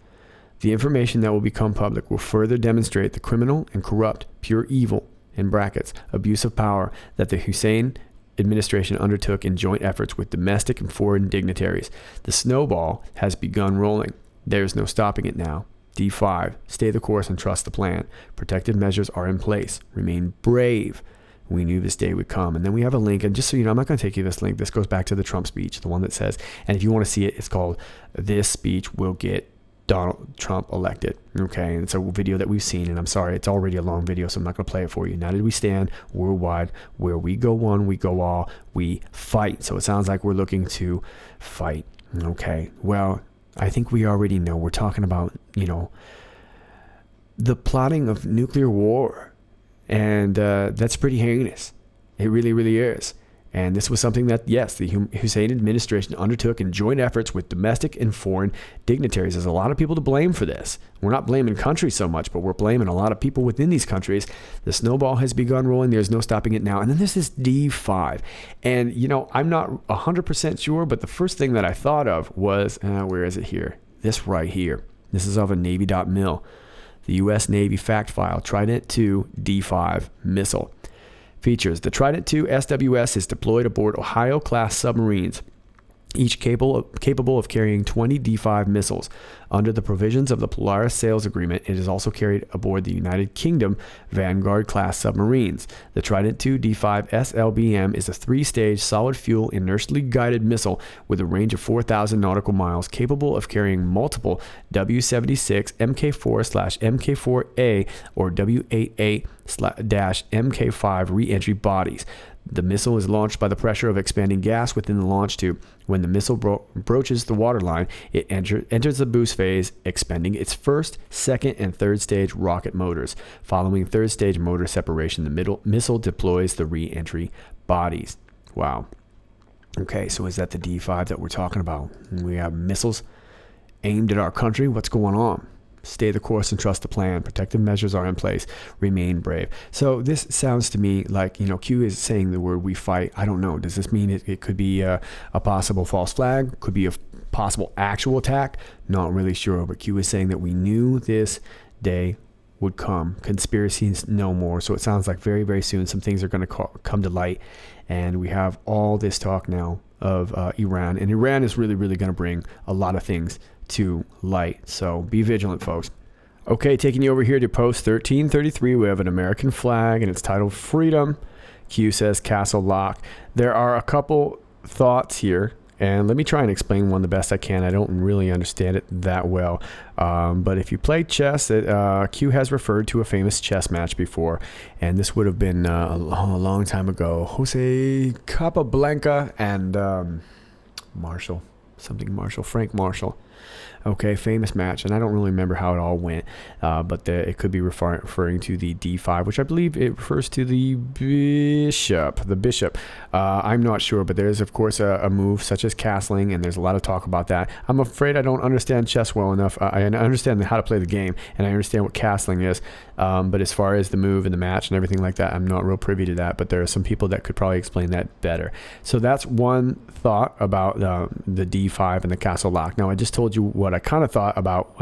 The information that will become public will further demonstrate the criminal and corrupt, pure evil, in brackets, abuse of power that the Hussein administration undertook in joint efforts with domestic and foreign dignitaries. The snowball has begun rolling. There's no stopping it now. D5, stay the course and trust the plan. Protective measures are in place. Remain brave. We knew this day would come. And then we have a link. And just so you know, I'm not going to take you this link. This goes back to the Trump speech, the one that says, and if you want to see it, it's called "This Speech Will Get Donald Trump Elected." Okay. And it's a video that we've seen. And I'm sorry, it's already a long video, so I'm not going to play it for you. Now did we stand worldwide, where we go one, we go all, we fight. So it sounds like we're looking to fight. Okay. Well, I think we already know. We're talking about, the plotting of nuclear war. And that's pretty heinous. It really, really is. And this was something that, yes, the Hussein administration undertook in joint efforts with domestic and foreign dignitaries. There's a lot of people to blame for this. We're not blaming countries so much, but we're blaming a lot of people within these countries. The snowball has begun rolling. There's no stopping it now. And then there's this D5. And, I'm not 100% sure, but the first thing that I thought of was, where is it here? This right here. This is of a Navy.mil. The U.S. Navy fact file, Trident II D5 missile. Features: the Trident II SWS is deployed aboard Ohio-class submarines, each capable of carrying 20 D5 missiles. Under the provisions of the Polaris Sales Agreement, it is also carried aboard the United Kingdom Vanguard-class submarines. The Trident II D5 SLBM is a 3-stage solid-fuel inertially guided missile with a range of 4,000 nautical miles, capable of carrying multiple W-76 Mk4/Mk4A or W-88-MK5 re-entry bodies. The missile is launched by the pressure of expanding gas within the launch tube. When the missile broaches the waterline, it enters the boost phase, expending its first, second, and third stage rocket motors. Following third stage motor separation, the missile deploys the re-entry bodies. Wow. Okay, so is that the D5 that we're talking about? We have missiles aimed at our country. What's going on? Stay the course and trust the plan. Protective measures are in place. Remain brave. So this sounds to me like, Q is saying the word "we fight." I don't know. Does this mean it could be a possible false flag? Could be a possible actual attack? Not really sure. But Q is saying that we knew this day would come. Conspiracies no more. So it sounds like very, very soon some things are going to come to light. And we have all this talk now of Iran. And Iran is really, really going to bring a lot of things to light. So be vigilant, folks. Okay, taking you over here to post 1333. We have an American flag and it's titled "Freedom." Q says "Castle Lock." There are a couple thoughts here, and let me try and explain one the best I can. I don't really understand it that well, but if you play chess, Q has referred to a famous chess match before, and this would have been a long time ago. Jose Capablanca and Frank Marshall. Okay, famous match, and I don't really remember how it all went, but it could be referring to the D5, which I believe it refers to the bishop. I'm not sure, but there's, of course, a move such as castling, and there's a lot of talk about that. I'm afraid I don't understand chess well enough. I understand how to play the game, and I understand what castling is, but as far as the move and the match and everything like that, I'm not real privy to that, but there are some people that could probably explain that better. So that's one thought about the D5 and the castle lock. Now, I just told you what I kind of thought about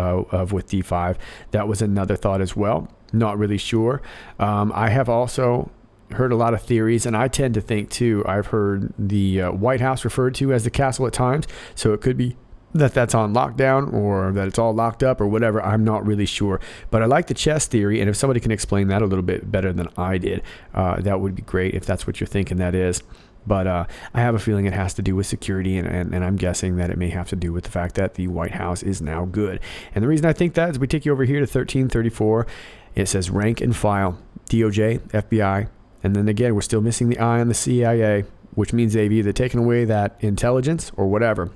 with D5. That was another thought as well. Not really sure. I have also heard a lot of theories, and I tend to think too, I've heard the White House referred to as the castle at times, so it could be that's on lockdown or that it's all locked up or whatever. I'm not really sure, but I like the chess theory, and if somebody can explain that a little bit better than I did, that would be great if that's what you're thinking that is. But I have a feeling it has to do with security, and I'm guessing that it may have to do with the fact that the White House is now good. And the reason I think that is we take you over here to 1334. It says rank and file, DOJ, FBI, and then again, we're still missing the I on the CIA, which means they've either taken away that intelligence or whatever,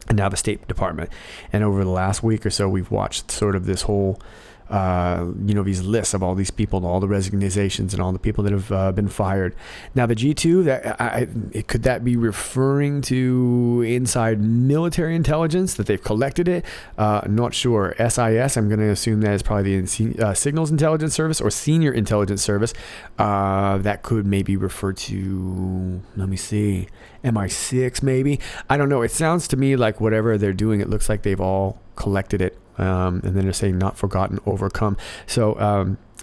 and now the State Department. And over the last week or so, we've watched sort of this whole these lists of all these people, all the resignations and all the people that have been fired. Now the G2, could that be referring to inside military intelligence that they've collected it? Not sure. SIS, I'm going to assume that is probably the Signals Intelligence Service or Senior Intelligence Service. That could maybe refer to, let me see, MI6 maybe. I don't know. It sounds to me like whatever they're doing, it looks like they've all collected it. And then they're saying not forgotten, overcome. So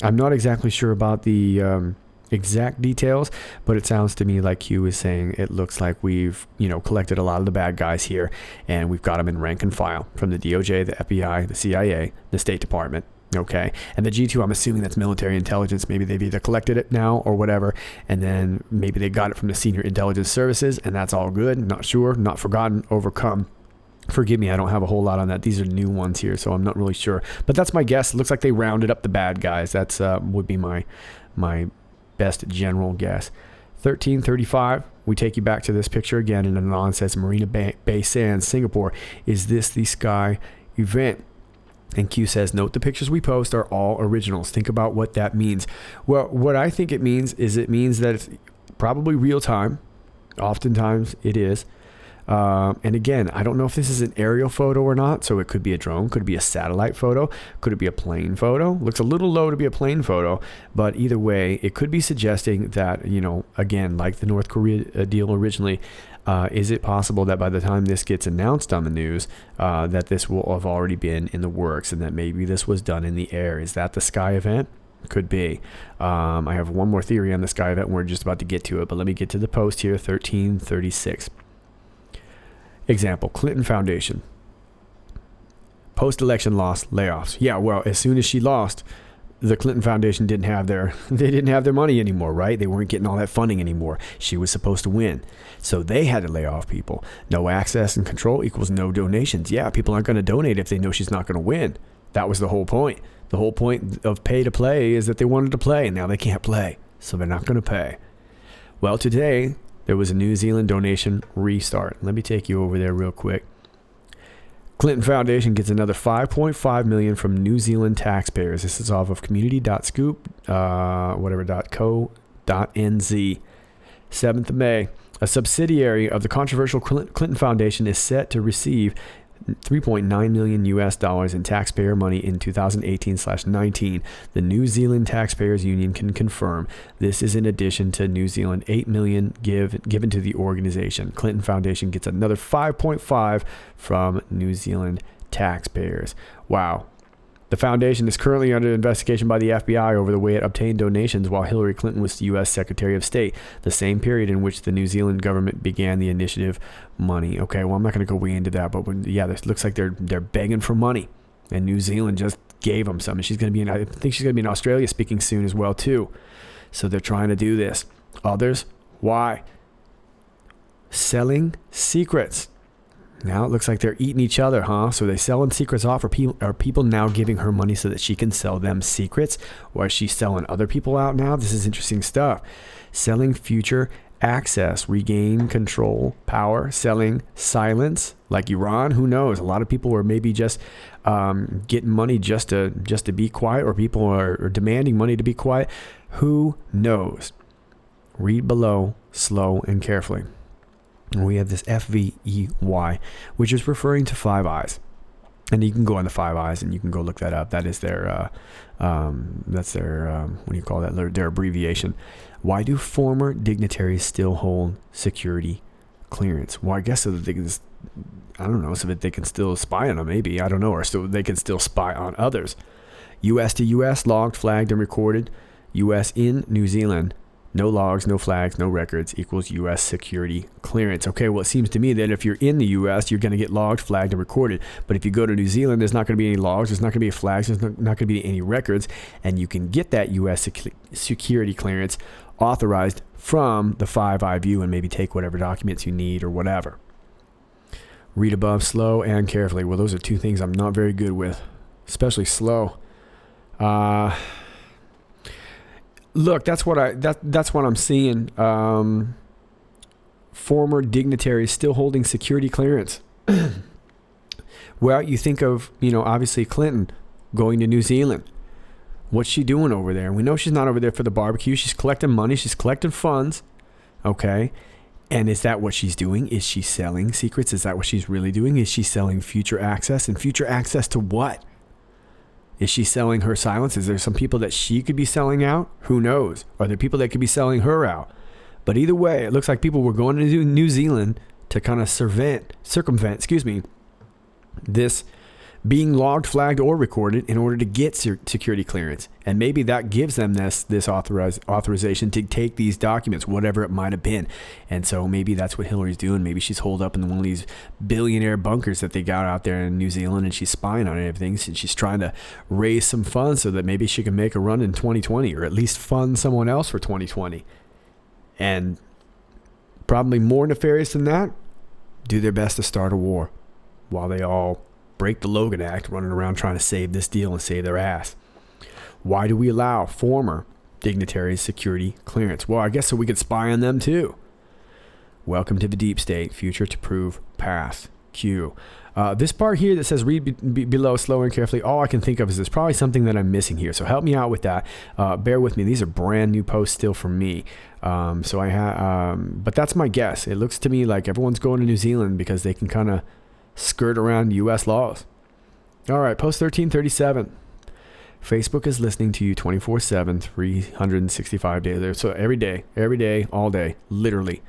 I'm not exactly sure about the exact details, but it sounds to me like Q is saying it looks like we've collected a lot of the bad guys here, and we've got them in rank and file from the DOJ, the FBI, the CIA, the State Department. Okay. And the G2, I'm assuming that's military intelligence. Maybe they've either collected it now or whatever, and then maybe they got it from the Senior Intelligence Services, and that's all good. Not sure, not forgotten, overcome. Forgive me, I don't have a whole lot on that. These are new ones here, so I'm not really sure. But that's my guess. It looks like they rounded up the bad guys. That's would be my best general guess. 1335, we take you back to this picture again, and Anon says Marina Bay Sands, Singapore. Is this the Sky event? And Q says, note the pictures we post are all originals. Think about what that means. Well, what I think it means that it's probably real time. Oftentimes it is. And again, I don't know if this is an aerial photo or not, so it could be a drone, could be a satellite photo, could it be a plane photo? Looks a little low to be a plane photo, but either way, it could be suggesting that, again, like the North Korea deal originally, is it possible that by the time this gets announced on the news, that this will have already been in the works and that maybe this was done in the air? Is that the Sky event? Could be. I have one more theory on the Sky event. We're just about to get to it, but let me get to the post here, 1336. Example, Clinton Foundation. Post-election loss, layoffs. Yeah, well, as soon as she lost, the Clinton Foundation didn't have their money anymore, right? They weren't getting all that funding anymore. She was supposed to win. So they had to lay off people. No access and control equals no donations. Yeah, people aren't going to donate if they know she's not going to win. That was the whole point. The whole point of pay to play is that they wanted to play, and now they can't play. So they're not going to pay. Well, today, there was a New Zealand donation restart. Let me take you over there real quick. Clinton Foundation gets another $5.5 million from New Zealand taxpayers. This is off of community.scoop.co.nz. 7th of May. A subsidiary of the controversial Clinton Foundation is set to receive $3.9 million in taxpayer money in 2018/19. The New Zealand Taxpayers Union can confirm this is in addition to New Zealand $8 million given to the organization. Clinton Foundation gets another 5.5 from New Zealand taxpayers. Wow. The foundation is currently under investigation by the FBI over the way it obtained donations while Hillary Clinton was the U.S. Secretary of State, the same period in which the New Zealand government began the initiative money. Okay, well, I'm not going to go way into that, but it looks like they're begging for money, and New Zealand just gave them some, and I think she's going to be in Australia speaking soon as well, too. So they're trying to do this. Others, why? Selling secrets. Now it looks like they're eating each other, huh? So they're selling secrets off. Are people now giving her money so that she can sell them secrets? Or is she selling other people out now? This is interesting stuff. Selling future access, regain control, power, selling silence, like Iran. Who knows? A lot of people are maybe just getting money just to be quiet, or people are demanding money to be quiet. Who knows? Read below, slow and carefully. We have this FVEY, which is referring to Five Eyes. And you can go on the Five Eyes and you can go look that up. That is their, their abbreviation. Why do former dignitaries still hold security clearance? Well, I guess so that they can, so that they can still spy on them, maybe. I don't know. Or so they can still spy on others. U.S. to U.S. logged, flagged, and recorded. U.S. in New Zealand. No logs, no flags, no records equals U.S. security clearance. Okay, well, it seems to me that if you're in the U.S., you're going to get logged, flagged, and recorded. But if you go to New Zealand, there's not going to be any logs, there's not going to be flags, there's not going to be any records, and you can get that U.S. security clearance authorized from the 5-eye view and maybe take whatever documents you need or whatever. Read above, slow, and carefully. Well, those are two things I'm not very good with, especially slow. Look, that's what I'm seeing. Former dignitaries still holding security clearance. Well, you think of, obviously Clinton going to New Zealand. What's she doing over there? We know she's not over there for the barbecue. She's collecting money. She's collecting funds. Okay. And is that what she's doing? Is she selling secrets? Is that what she's really doing? Is she selling future access? And future access to what? Is she selling her silence? Is there some people that she could be selling out? Who knows? Are there people that could be selling her out? But either way, it looks like people were going to New Zealand to kind of circumvent, this being logged, flagged, or recorded in order to get security clearance. And maybe that gives them this authorization to take these documents, whatever it might have been. And so maybe that's what Hillary's doing. Maybe she's holed up in one of these billionaire bunkers that they got out there in New Zealand, and she's spying on everything. And she's trying to raise some funds so that maybe she can make a run in 2020, or at least fund someone else for 2020. And probably more nefarious than that, do their best to start a war while they all break the Logan Act, running around trying to save this deal and save their ass. Why do we allow former dignitaries security clearance? Well, I guess so we could spy on them too. Welcome to the deep state, future to prove past. Q. This part here that says read below slowly and carefully, all I can think of is there's probably something that I'm missing here. So help me out with that. Bear with me. These are brand new posts still from me. But that's my guess. It looks to me like everyone's going to New Zealand because they can kind of skirt around U.S. laws. All right, post 1337. Facebook is listening to you 24/7, 365 days. So every day, all day, literally.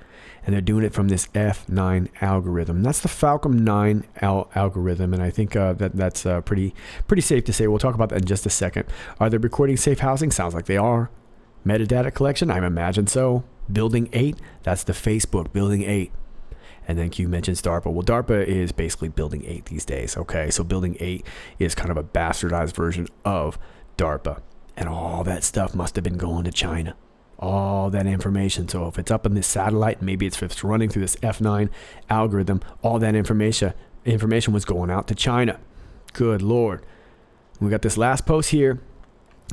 And they're doing it from this F9 algorithm. That's the Falcon 9 algorithm, and I think that's pretty safe to say. We'll talk about that in just a second. Are they recording safe housing? Sounds like they are. Metadata collection? I imagine so. Building 8? That's the Facebook Building 8. And then Q mentions DARPA. Well, DARPA is basically Building 8 these days, okay? So Building 8 is kind of a bastardized version of DARPA. And all that stuff must have been going to China. All that information. So if it's up in this satellite, maybe if it's running through this F9 algorithm, all that information was going out to China. Good Lord. We got this last post here.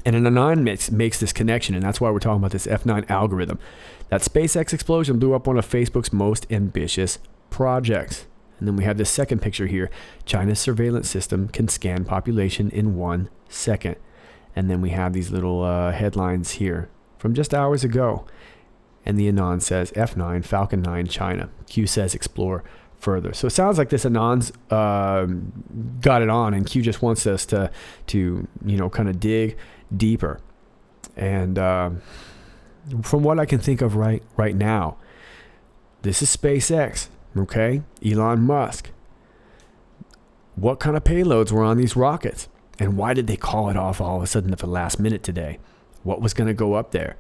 And an Anon makes this connection, and that's why we're talking about this F9 algorithm. That SpaceX explosion blew up one of Facebook's most ambitious projects. And then we have this second picture here. China's surveillance system can scan population in 1 second. And then we have these little headlines here from just hours ago. And the Anon says F9, Falcon 9, China. Q says explore further. So it sounds like this Anon's got it on, and Q just wants us to kind of dig deeper. And from what I can think of right now, this is SpaceX, okay? Elon Musk. What kind of payloads were on these rockets? And why did they call it off all of a sudden at the last minute today? What was going to go up there?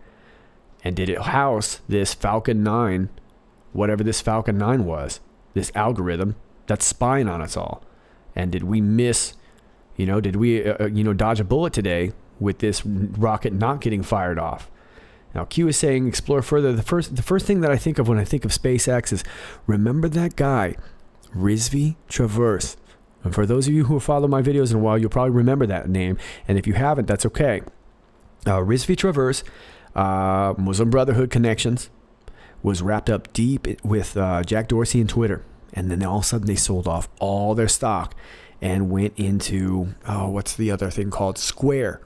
And did it house this Falcon 9, whatever this Falcon 9 was, this algorithm that's spying on us all? And did we miss, did we dodge a bullet today with this rocket not getting fired off? Now Q is saying explore further. The first thing that I think of when I think of SpaceX is, remember that guy, Rizvi Traverse. And for those of you who follow my videos in a while, you'll probably remember that name. And if you haven't, that's okay. Rizvi Traverse, Muslim Brotherhood connections, was wrapped up deep with Jack Dorsey and Twitter. And then all of a sudden they sold off all their stock and went into, what's the other thing called? Square.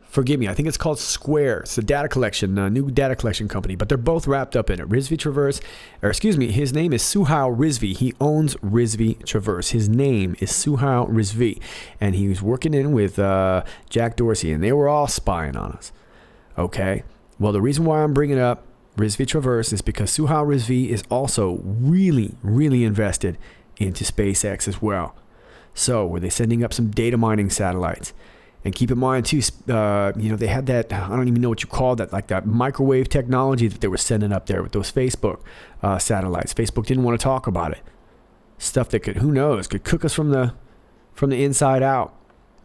Forgive me, I think it's called Square. It's a data collection, a new data collection company, but they're both wrapped up in it. Rizvi Traverse, his name is Suhail Rizvi. He owns Rizvi Traverse. His name is Suhail Rizvi, and he was working in with Jack Dorsey, and they were all spying on us. Okay, well, the reason why I'm bringing up Rizvi Traverse is because Suhail Rizvi is also really, really invested into SpaceX as well. So were they sending up some data mining satellites? And keep in mind too, they had that, I don't even know what you call that, like that microwave technology that they were sending up there with those Facebook satellites. Facebook didn't want to talk about it. Stuff that could, who knows, could cook us from the inside out.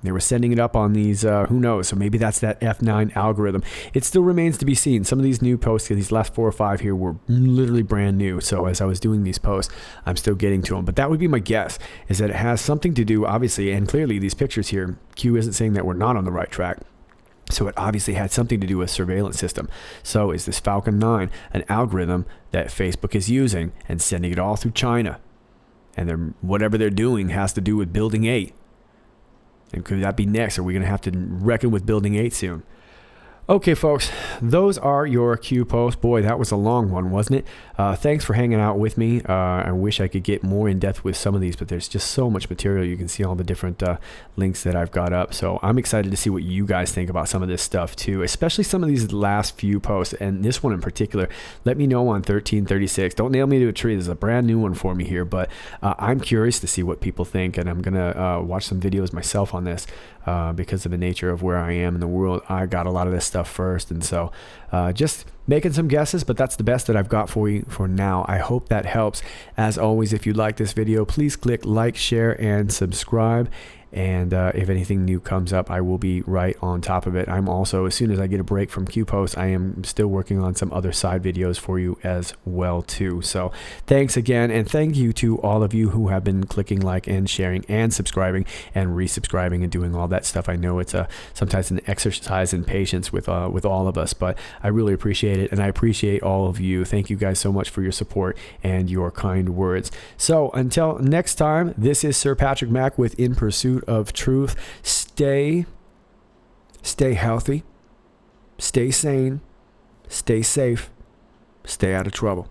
They were sending it up on these, who knows, so maybe that's that F9 algorithm. It still remains to be seen. Some of these new posts, these last 4 or 5 here, were literally brand new. So as I was doing these posts, I'm still getting to them. But that would be my guess, is that it has something to do, obviously, and clearly these pictures here, Q isn't saying that we're not on the right track. So it obviously had something to do with surveillance system. So is this Falcon 9 an algorithm that Facebook is using and sending it all through China? And whatever they're doing has to do with Building 8. And could that be next? Are we going to have to reckon with Building 8 soon? Okay, folks, those are your Q posts. Boy, that was a long one, wasn't it? Thanks for hanging out with me. I wish I could get more in depth with some of these, but there's just so much material. You can see all the different links that I've got up. So I'm excited to see what you guys think about some of this stuff too, especially some of these last few posts. And this one in particular, let me know on 1336. Don't nail me to a tree. This is a brand new one for me here, but I'm curious to see what people think. And I'm going to watch some videos myself on this. Because of the nature of where I am in the world, I got a lot of this stuff first. And so just making some guesses, but that's the best that I've got for you for now. I hope that helps. As always, if you like this video, please click like, share, and subscribe. And if anything new comes up, I will be right on top of it. I'm also, as soon as I get a break from Q Posts, I am still working on some other side videos for you as well too. So thanks again, and thank you to all of you who have been clicking like and sharing and subscribing and resubscribing and doing all that stuff. I know it's sometimes an exercise in patience with all of us, but I really appreciate it, and I appreciate all of you. Thank you guys so much for your support and your kind words. So until next time, this is Sir Patrick Mack with In Pursuit of Truth. Stay healthy, stay sane, stay safe, stay out of trouble.